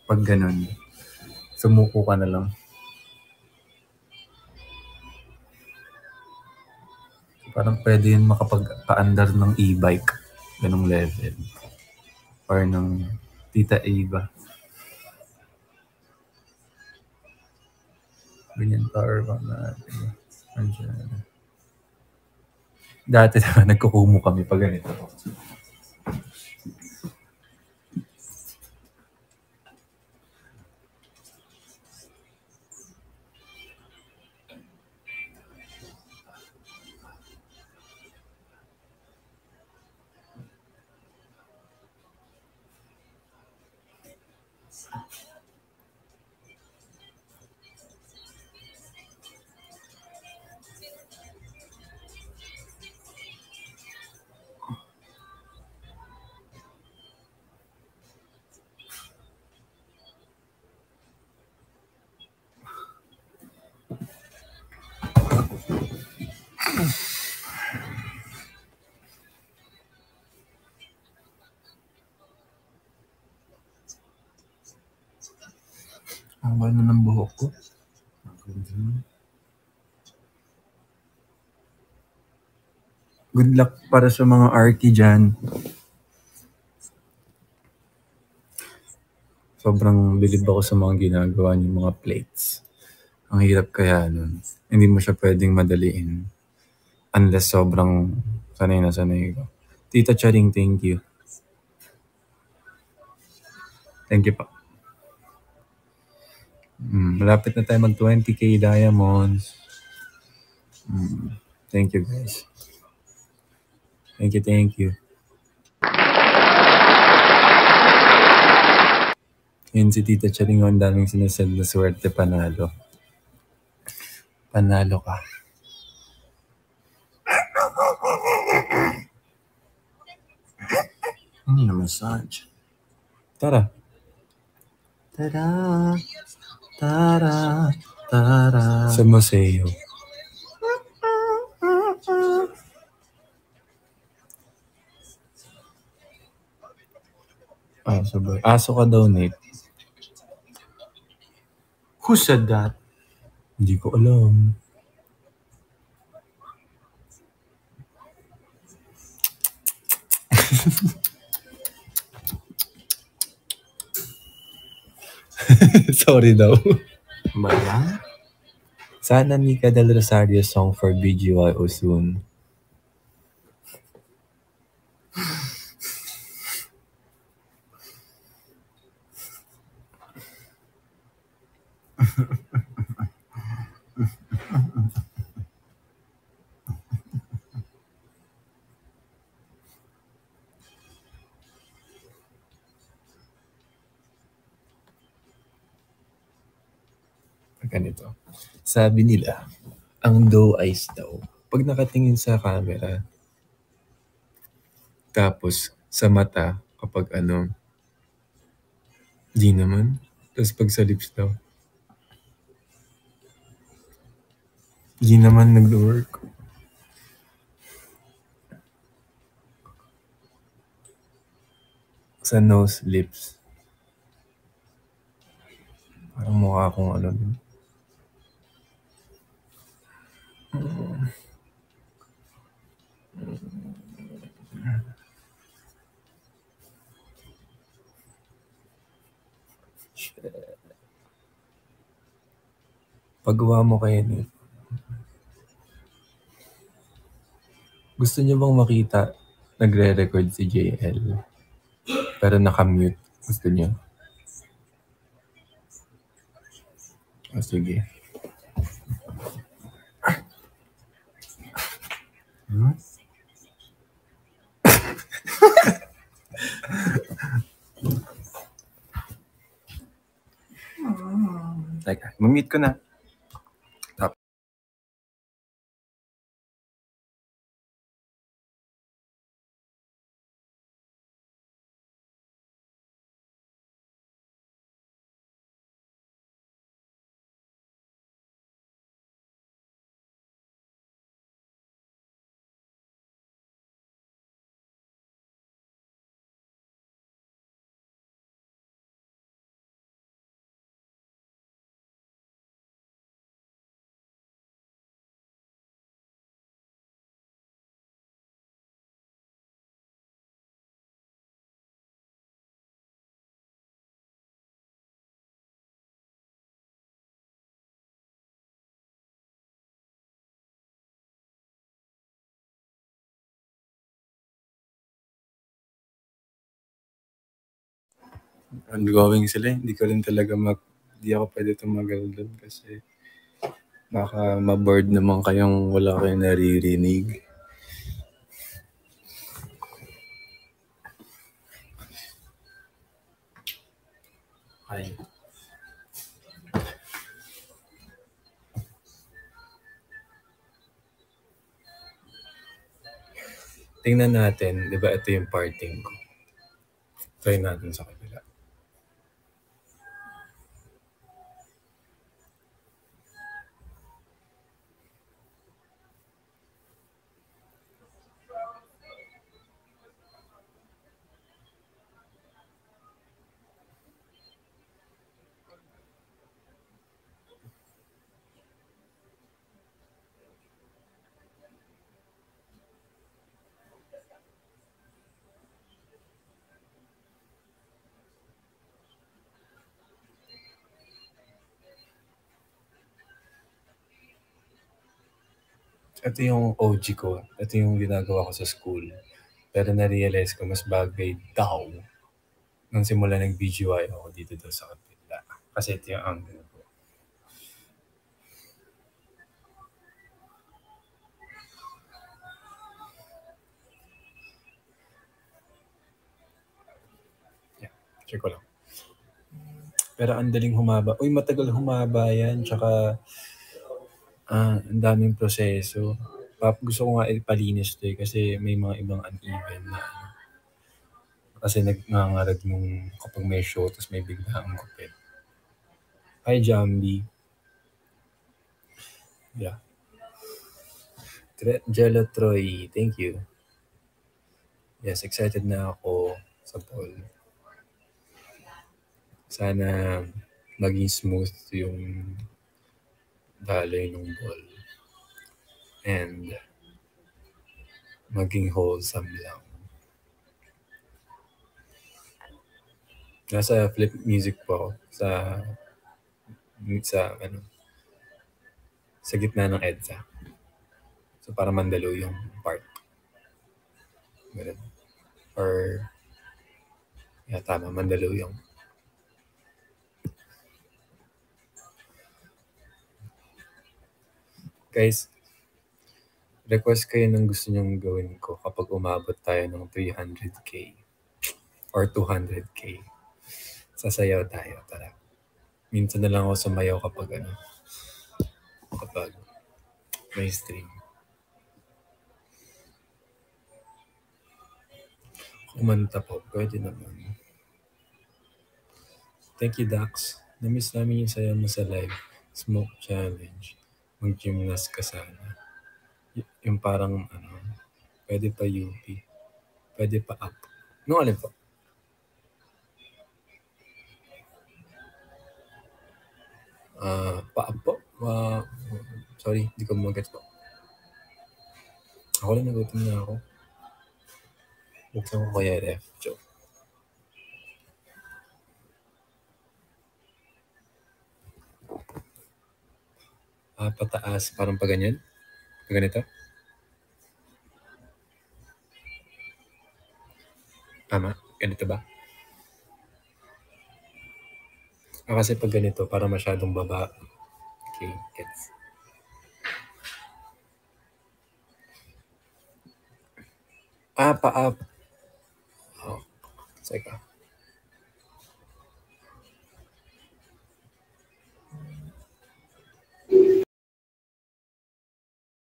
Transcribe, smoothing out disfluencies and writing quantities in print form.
Pag ganun, sumuko ka na lang. Parang pwede yun makapag-paandar ng e-bike. Ganong level. Or ng Tita Ava. Ganyan power bank natin. Andiyan. Dati naman, nagkukumo kami pag ganito. Ang ganda ng buhok ko. Good luck para sa mga arty dyan. Sobrang bilib ako sa mga ginagawa niyo mga plates. Ang hirap kaya nun. Hindi mo siya pwedeng madaliin. Unless sobrang sanay na sanay ko. Tita Charing, thank you. Thank you pa. Malapit na tayo mag 20k diamonds. Thank you guys. Thank you. Yun si Tita Charing, ang daming sinasend na swerte panalo. Panalo ka. Ano na massage? Tara. Sa museo. Sabay. Aso ka daw, Nate. Who said that? Hindi ko alam. Sorry daw. Ba yan? Sana Nika Del Rosario song for BGY Osun. Ganito. Sabi nila, ang doe eyes daw, pag nakatingin sa camera, tapos sa mata, kapag di naman. Tapos pag sa lips daw, di naman nag-work. Sa nose, lips. Parang mukha akong Pagawa mo kayo niyo. Gusto niyo bang makita nagre-record si JL? Pero nakamute. Gusto niyo? Sige. Teka, mamute ko na. ongoing sila, hindi ko rin talaga hindi ako pwede tumagal dun kasi baka ma-bored naman kayong wala kayong naririnig. Ay. Tingnan natin, di ba ito yung parting ko. Try natin sa kabila. Ito yung OG ko. Ito yung ginagawa ko sa school. Pero na-realize ko mas bagay daw nung simula nag-BGY ako dito daw sa kabila. Kasi ito yung angle ko. Yeah, check ko lang. Pero ang daling humaba. Uy, matagal humaba yan. Tsaka, ang daming proseso. Gusto ko nga ipalinis to kasi may mga ibang uneven na kasi nagngangarag nung kapag may show tapos may biglaang kupit. Hi, Jambi. Yeah. Jello Troy, thank you. Yes, excited na ako sa ball. Sana maging smooth yung daloy ng ball. And maging wholesome lang. Nasa flip music po ako sa gitna ng EDSA. So para mandalo yung part. Ganun. Or tama, mandalo yung guys, request kayo ng gusto nyong gawin ko kapag umabot tayo ng 300k or 200k. Sasayaw tayo, tara. Minsan na lang ako sumayaw kapag may stream. Kumanta po, pwede naman. Thank you, Dax. Namiss namin yung saya mo sa live. Smoke challenge. Mag-gymnast ka sana. Yung parang, pwede pa UP. Pwede pa up. No, alin po? Pa-up po? Sorry, di ko mag-gets po. Ako lang nagutom na ako. Buksan ko kaya ref. Joke. Pataas. Parang pa ganyan? Pa ganito? Tama? Ganito ba? Kasi pag ganito, parang masyadong baba. Okay, gets. Pa-up. Oh, teka.